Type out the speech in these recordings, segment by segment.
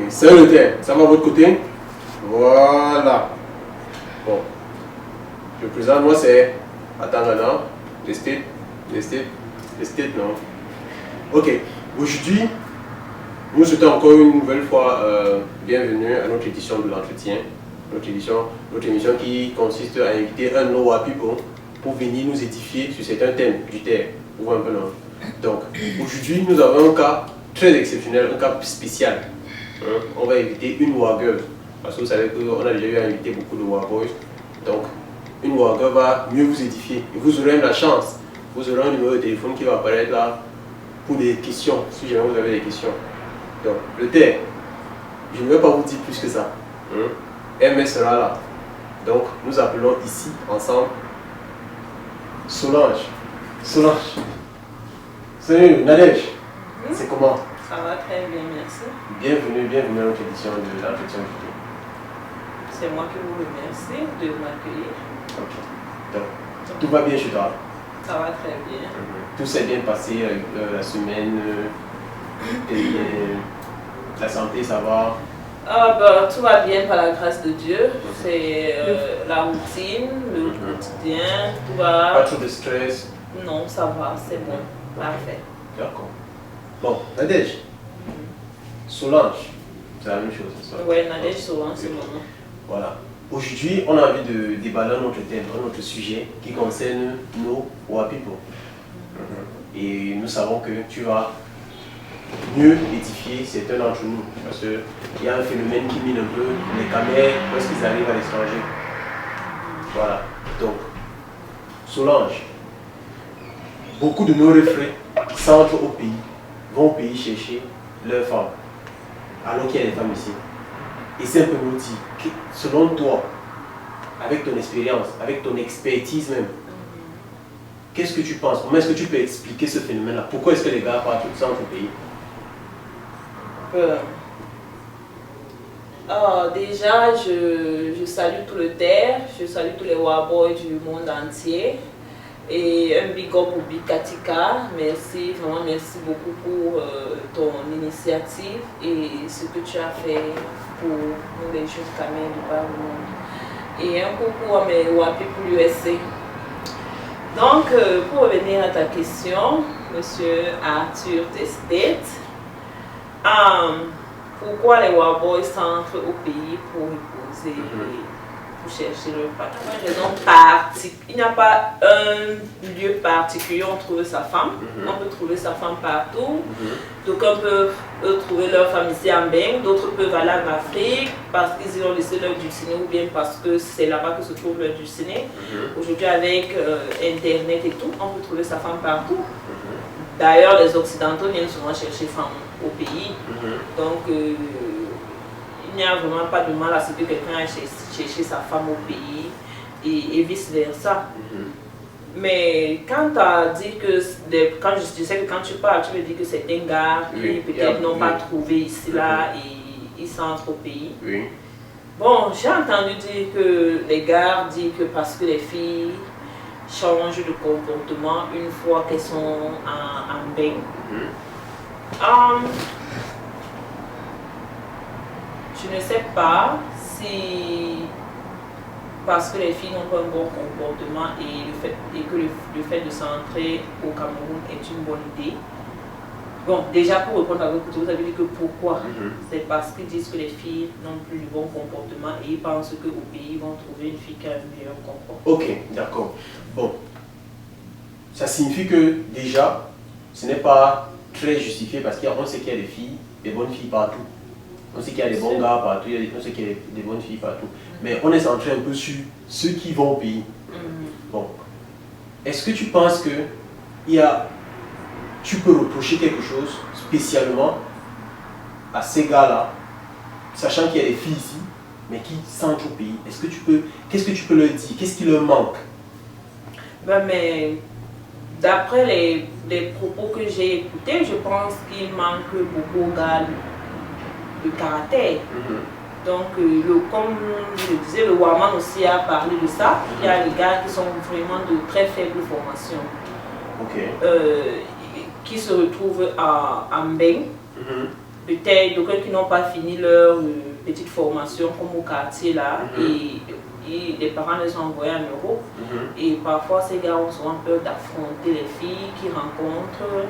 c'est le terre. Ça va à votre côté? Voilà. Bon. Le présent, moi, c'est Atangana. Testez, non. Ok. Aujourd'hui, nous souhaitons encore une nouvelle fois bienvenue à notre édition de l'entretien. Notre émission qui consiste à inviter un Noah people pour venir nous édifier sur certains thèmes du terre. Vous voyez un peu, non? Donc, aujourd'hui, nous avons un cas très exceptionnel, un cas spécial. On va inviter une Noah girl. Parce que vous savez qu'on a déjà eu à inviter beaucoup de Noah boys. Donc, une Noah girl va mieux vous édifier. Et vous aurez même la chance. Vous aurez un numéro de téléphone qui va apparaître là pour des questions, si jamais vous avez des questions. Donc, le terre, je ne vais pas vous dire plus que ça. MS sera là. Donc, nous appelons ici, ensemble, Solange. Salut, Nadège. C'est comment? Ça va très bien, merci. Bienvenue à notre édition de l'entretien du jour. C'est moi qui vous remercie de m'accueillir. Ok. Donc, tout va bien chez toi? Ça va très bien. Tout s'est bien passé la semaine, la santé, ça va? Tout va bien par la grâce de Dieu. C'est la routine, le quotidien, tout va. Pas trop de stress? Non, ça va, c'est bon, parfait. D'accord. Bon, Nadège, Solange, c'est la même chose, c'est ça? Oui, Nadège, Solange, c'est mon nom. Voilà. Aujourd'hui, on a envie de déballer un autre thème, un autre sujet qui concerne nos Wa people. Et nous savons que tu vas mieux édifier certains d'entre nous. Parce qu'il y a un phénomène qui mine un peu les Camers lorsqu'ils arrivent à l'étranger. Voilà. Donc, Solange, beaucoup de nos refrains qui s'entrent au pays vont au pays chercher leurs femmes, alors qu'il y a des femmes ici. Et c'est un peu nous dire, selon toi, avec ton expérience, avec ton expertise même, qu'est-ce que tu penses? Comment est-ce que tu peux expliquer ce phénomène-là? Pourquoi est-ce que les gars partent tout ça entre pays? Déjà, je salue tout le terre, je salue tous les Waboys du monde entier. Et un big up pour Big Katika. Merci, vraiment merci beaucoup pour ton initiative et ce que tu as fait pour nous les jeunes Camers du par le monde. Et un coucou à mes Wapi pour l'USC. Donc, pour revenir à ta question, monsieur Arthur Testet, pourquoi les Waboys s'entrent au pays pour épouser, pour chercher leur partenaire? Il n'y a pas un lieu particulier où on trouve sa femme. On peut trouver sa femme partout. D'aucuns peuvent trouver leur femme ici en Beng, d'autres peuvent aller en Afrique parce qu'ils y ont laissé leur dulciné ou bien parce que c'est là-bas que se trouve leur dulciné. Aujourd'hui, avec Internet et tout, on peut trouver sa femme partout. D'ailleurs, les Occidentaux viennent souvent chercher femme au pays. Donc, il n'y a vraiment pas de mal à ce que quelqu'un aille chercher sa femme au pays et vice-versa. Mais quand tu as dit que, quand je sais que quand tu parles, tu veux dire que c'est un gars qui peut-être n'ont pas trouvé ici, là, et ils s'entrent au pays. Bon, j'ai entendu dire que les gars disent que parce que les filles changent de comportement une fois qu'elles sont en bain. Je ne sais pas si parce que les filles n'ont pas un bon comportement et que le fait de s'entrer au Cameroun est une bonne idée. Bon, déjà pour répondre à votre question, vous avez dit que pourquoi? C'est parce qu'ils disent que les filles n'ont plus de bon comportement et ils pensent qu'au pays ils vont trouver une fille qui a un meilleur comportement. Ok, d'accord. Bon, ça signifie que déjà, ce n'est pas très justifié parce qu'on sait qu'il y a des filles, des bonnes filles partout. On sait qu'il y a des bons gars partout, on sait qu'il y a des bonnes filles partout. Mais on est centré un peu sur ceux qui vont au pays. Bon, est-ce que tu penses que tu peux reprocher quelque chose spécialement à ces gars-là, sachant qu'il y a des filles ici, mais qui s'entrent au pays? Qu'est-ce que tu peux leur dire? Qu'est-ce qui leur manque? Mais d'après les propos que j'ai écoutés, je pense qu'il manque beaucoup aux gars de caractère. Donc, comme je le disais, le Waman aussi a parlé de ça. Il y a des gars qui sont vraiment de très faible formation, qui se retrouvent en Beng. peut-être d'aucuns qui n'ont pas fini leur petite formation comme au quartier là, et les parents les ont envoyés en Europe. Et parfois ces gars ont souvent peur d'affronter les filles qu'ils rencontrent.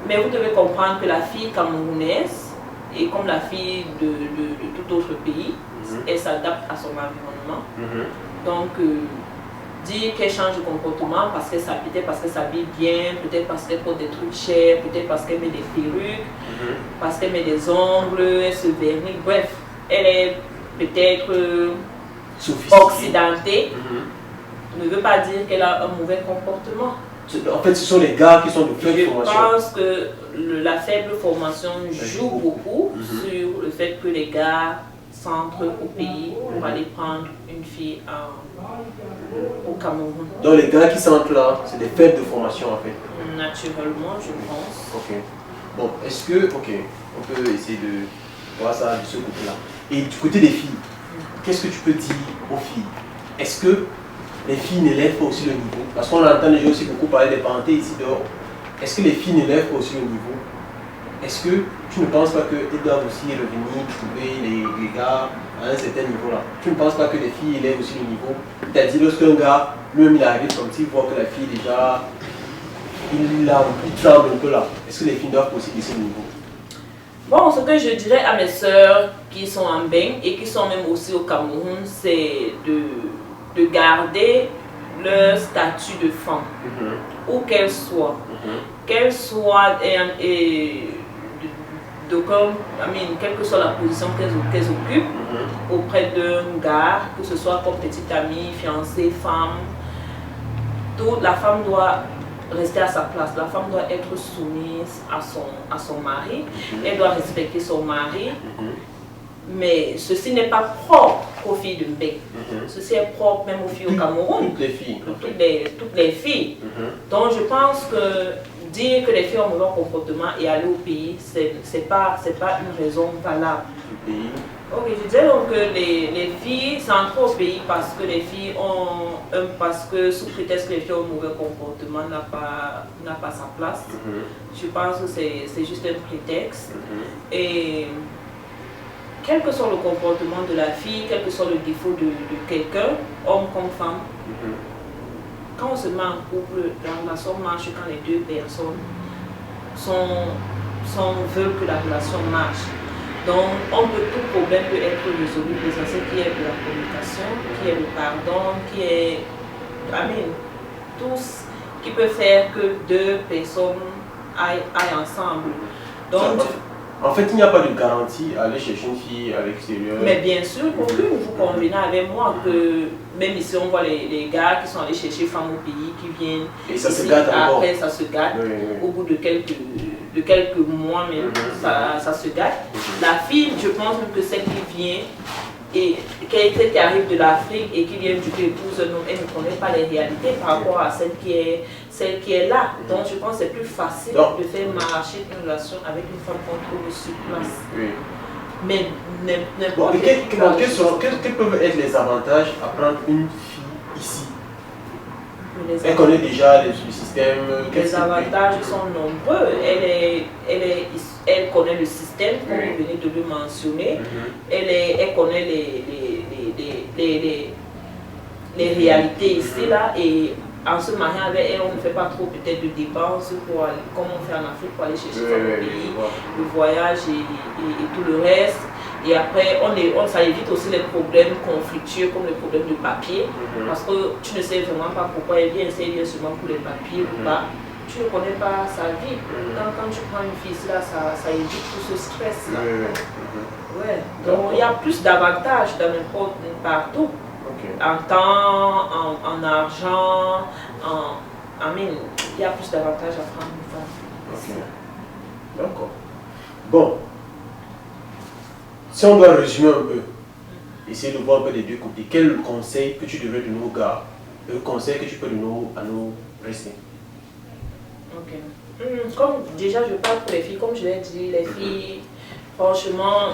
Mais vous devez comprendre que la fille camerounaise, et comme la fille de tout autre pays, elle s'adapte à son environnement. Donc, dire qu'elle change de comportement parce qu'elle s'habille bien, peut-être parce qu'elle porte des trucs chers, peut-être parce qu'elle met des perruques, parce qu'elle met des ongles, elle se vernit, bref, elle est peut-être occidentée, ne veut pas dire qu'elle a un mauvais comportement. En fait, ce sont les gars qui sont de faible formation. Je pense que la faible formation joue beaucoup sur le fait que les gars s'entrent au pays pour aller prendre une fille au Cameroun. Donc les gars qui s'entrent là, c'est des faibles de formation en fait. Naturellement, je pense. Ok. Bon, est-ce que, ok, on peut essayer de voir ça de ce côté-là. Et du côté des filles, qu'est-ce que tu peux dire aux filles? Est-ce que les filles n'élèvent pas aussi le niveau? Parce qu'on entend déjà aussi beaucoup parler des parentés ici dehors. Est-ce que les filles n'élèvent pas aussi le niveau? Est-ce que tu ne penses pas qu'elles doivent aussi revenir trouver les gars à un certain niveau là? Tu ne penses pas que les filles élèvent aussi le niveau? C'est-à-dire lorsqu'un gars, lui-même il arrive comme s'il voit que la fille déjà, il tremble un peu là. Est-ce que les filles doivent aussi baisser le niveau? Bon, ce que je dirais à mes sœurs qui sont en Beng et qui sont même aussi au Cameroun, c'est de garder leur statut de femme, où qu'elle soit. Qu'elle soit quelle que soit la position qu'elles occupent auprès d'un gars, que ce soit comme petite amie, fiancée, femme, la femme doit rester à sa place. La femme doit être soumise à son mari, elle doit respecter son mari, mais ceci n'est pas propre aux filles de Mbek. Ceci est propre même aux filles au Cameroun. Toutes les filles. Toutes les filles. Donc je pense que dire que les filles ont un mauvais comportement et aller au pays, c'est pas une raison valable. Ok, je disais donc que les filles s'entrent au pays parce que les filles parce que sous prétexte que les filles ont un mauvais comportement n'a pas sa place. Je pense que c'est juste un prétexte. Et quel que soit le comportement de la fille, quel que soit le défaut de quelqu'un, homme comme femme, quand on se met en couple, la relation marche quand les deux personnes veulent que la relation marche. Donc, tout problème peut être résolu, l'essentiel qui est de la communication, qui est le pardon, qui est, tout ce qui peut faire que deux personnes aillent ensemble. Donc, en fait, il n'y a pas de garantie à aller chercher une fille à l'extérieur. Mais bien sûr, aucune, vous convenez avec moi que même ici on voit les gars qui sont allés chercher femmes au pays, qui viennent et ça ici, se gâte après encore. Ça se gâte, au bout de quelques mois même, ça se gâte. La fille, je pense même que celle qui vient et qui arrive de l'Afrique et qui vient du épouse un homme, elle ne connaît pas les réalités par rapport à celle qui est là. Donc je pense que c'est plus facile de faire marcher une relation avec une femme qu'on trouve sur place. Mais n'importe quels peuvent être les avantages à prendre une fille ici? Elle connaît déjà le système. Les avantages sont nombreux. Elle connaît le système, comme vous venez de le mentionner. Elle connaît les réalités ici, là. Et en se mariant avec elle, on ne fait pas trop peut-être de dépenses comme on fait en Afrique pour aller chercher son pays, le voyage et tout le reste. Et après, ça évite aussi les problèmes conflictueux comme le problème de papier. Parce que tu ne sais vraiment pas pourquoi elle vient seulement pour les papiers ou pas. Tu ne connais pas sa vie. Quand tu prends une fille ici, là, ça évite tout ce stress-là. Donc il y a plus d'avantages dans n'importe partout. En temps, en argent, il y a plus d'avantages à prendre une femme. D'accord. Bon. Si on doit résumer un peu, essayer de voir un peu des deux côtés, quel conseil que tu devrais donner aux gars, le conseil que tu peux donner à nos restés? Comme déjà je parle pour les filles, comme je l'ai dit, les filles, franchement,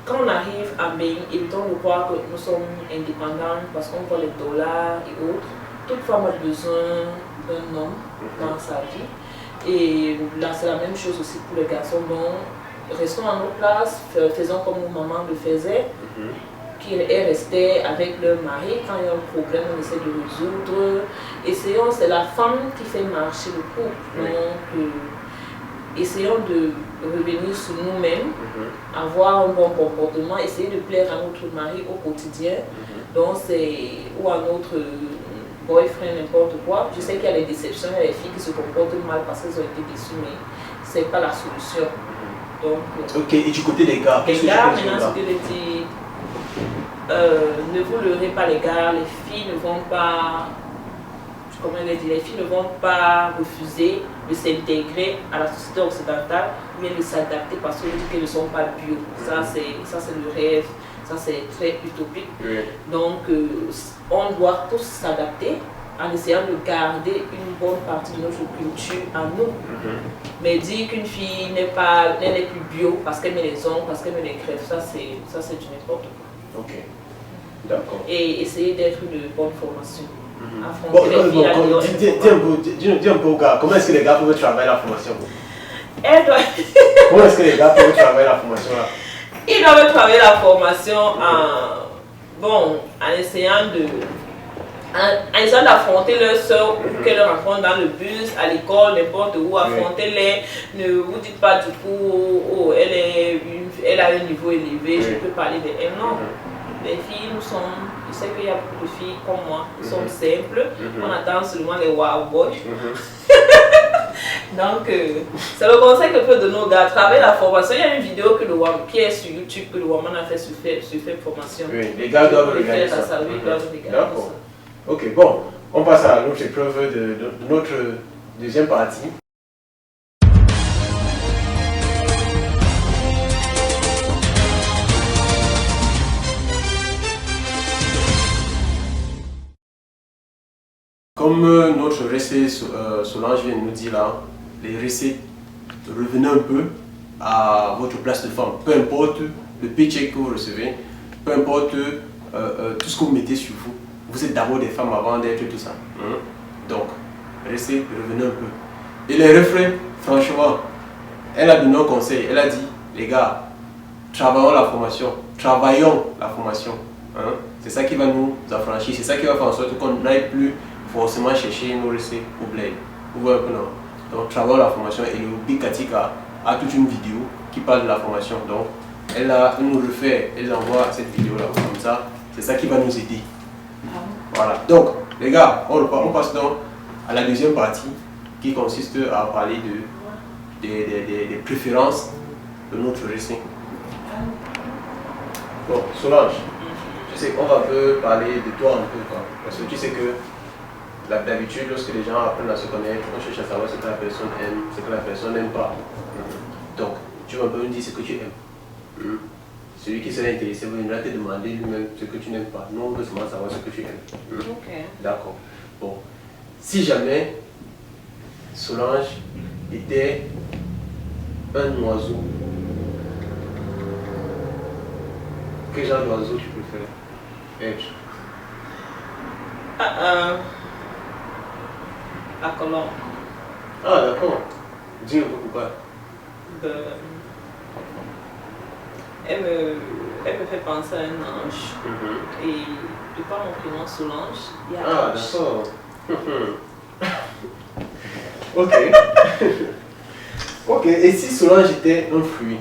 quand on arrive à Beng, évitons de croire que nous sommes indépendants parce qu'on voit les dollars et autres. Toute femme a besoin d'un homme dans sa vie. Et là, c'est la même chose aussi pour les garçons. Donc, restons à nos places, faisons comme nos mamans le faisaient, qu'elles restaient avec leur mari. Quand il y a un problème, on essaie de résoudre. Essayons, c'est la femme qui fait marcher le couple. Donc, essayons de revenir sur nous-mêmes, avoir un bon comportement, essayer de plaire à notre mari au quotidien. Donc, c'est ou à notre boyfriend, n'importe quoi. Je sais qu'il y a des déceptions, il y a des filles qui se comportent mal parce qu'elles ont été déçues, mais ce n'est pas la solution. Donc, ok, et du côté des gars, les gars, maintenant, ce que je dis, ne vous leurrez pas les gars, les filles ne vont pas, comment je vais dire, les filles ne vont pas refuser de s'intégrer à la société occidentale ou bien de s'adapter parce qu'on dit qu'elles ne sont pas bio. Ça, c'est le rêve, ça c'est très utopique. Donc, on doit tous s'adapter en essayant de garder une bonne partie de notre culture à nous. Mais dire qu'une fille n'est plus bio parce qu'elle met les ongles, parce qu'elle met les greffes, ça c'est du n'importe quoi. Ok, d'accord. Et essayer d'être de bonne formation. Dis un peu aux gars, comment est-ce que les gars peuvent travailler la formation? Comment est-ce que les gars peuvent travailler la formation là? Ils doivent travailler la formation en essayant d'affronter leurs soeurs ou qu'elles rencontrent dans le bus, à l'école, n'importe où, affrontez-les. Ne vous dites pas du coup, oh, elle a un niveau élevé, je peux parler d'elle. Non, les filles, je sais qu'il y a beaucoup de filles comme moi, qui sont simples, on attend seulement les wow boys. Donc, c'est le conseil que je peux donner aux gars, travailler la formation. Il y a une vidéo qui est sur YouTube que le Woman a fait sur cette formation. Oui, les gars doivent regarder ça. D'accord. Ok, bon, on passe à l'autre épreuve de notre deuxième partie. Comme notre recette Solange vient de nous dire là, les recettes, revenez un peu à votre place de femme. Peu importe le paycheck que vous recevez, peu importe tout ce que vous mettez sur vous. Vous êtes d'abord des femmes avant d'être tout ça. Donc, restez, revenez un peu. Et les refrains, franchement, elle a donné un conseil. Elle a dit, les gars, travaillons la formation. C'est ça qui va nous affranchir. C'est ça qui va faire en sorte qu'on n'aille plus forcément chercher nos recettes au bled. Vous voyez un peu, non? Donc, travaillons la formation. Et le Big Katika a toute une vidéo qui parle de la formation. Donc, elle nous refait, elle envoie cette vidéo-là comme ça. C'est ça qui va nous aider. Voilà, donc les gars, on passe donc à la deuxième partie qui consiste à parler des préférences de notre récit. Bon, Solange, tu sais qu'on va un peu parler de toi un peu, quoi. Parce que tu sais que d'habitude, lorsque les gens apprennent à se connaître, on cherche à savoir ce que la personne aime, ce que la personne n'aime pas. Donc, tu vas un peu me dire ce que tu aimes. Celui qui serait intéressé viendra te demander lui-même ce que tu n'aimes pas. Nous, on veut seulement savoir ce que tu aimes. Ok. D'accord. Bon. Si jamais Solange était un oiseau, quel genre d'oiseau tu préfères être? La colombe. Ah, d'accord. Dis un peu pourquoi. Elle me fait penser à un ange. Et de par mon prénom Solange, il y a Ah, ange. d'accord. Ok. Ok, et si Solange était un fruit?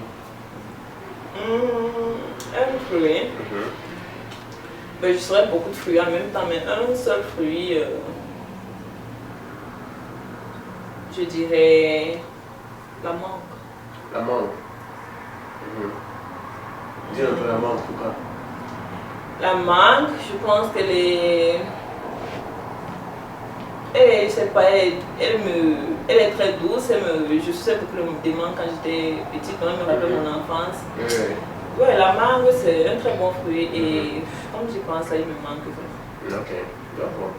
Un fruit. Ben, je serais beaucoup de fruits en même temps, mais un seul fruit, je dirais la mangue. La mangue. Dis un peu la mangue, pourquoi? La mangue, je pense qu'elle est... je sais pas, elle est très douce. Je sais beaucoup de mangue quand j'étais petite, quand elle me rappelle mon enfance. Ouais, la mangue, c'est un très bon fruit et comme j'y pense, là, il me manque. Ok, d'accord.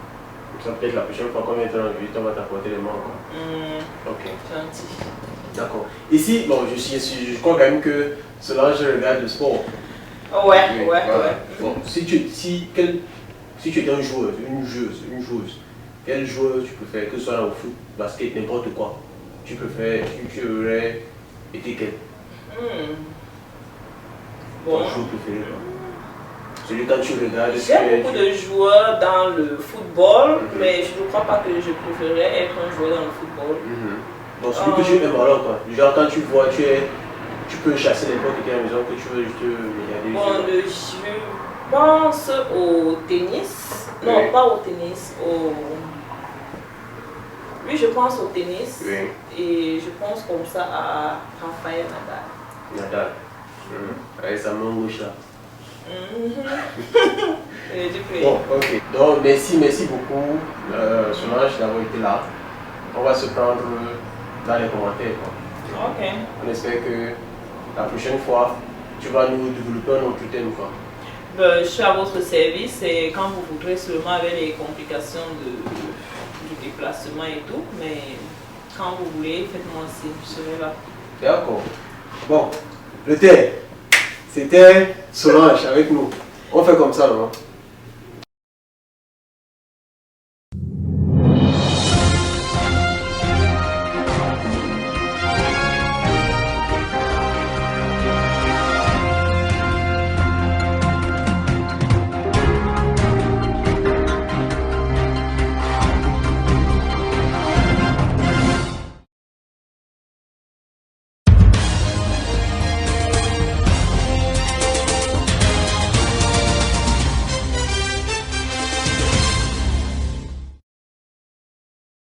Ça peut-être la prochaine fois qu'on viendra dans le but, on va t'apporter les mangues. Ok. Gentil. D'accord. Ici, bon, je crois quand même que Solange regarde le sport. Ouais. Bon, si tu étais un joueur, une joueuse, quel joueur tu préfères, que ce soit au foot, basket, n'importe quoi? tu aurais été quel? Bon. Ton joueur préféré, quoi. Celui quand tu regardes. J'aime beaucoup de joueurs dans le football, mais je ne crois pas que je préférerais être un joueur dans le football. Donc celui que tu aimes alors quoi. Genre quand tu vois, tu peux chasser n'importe quelle maison que tu veux juste regarder. Bon, je pense au tennis. Non, Oui. pas au tennis. Oui, je pense au tennis. Oui. Et je pense comme ça à Rafael Nadal. Nadal. Avec sa main gauche là. Bon, ok. Donc merci beaucoup Solange d'avoir été là. On va se prendre dans les commentaires quoi. Ok. On espère que la prochaine fois tu vas nous développer un autre thème quoi. Ben, je suis à votre service et quand vous voudrez, seulement avec les complications du déplacement et tout, mais quand vous voulez, faites-moi signe, je serai là. D'accord. Bon, le thème, c'était Solange avec nous. On fait comme ça, non?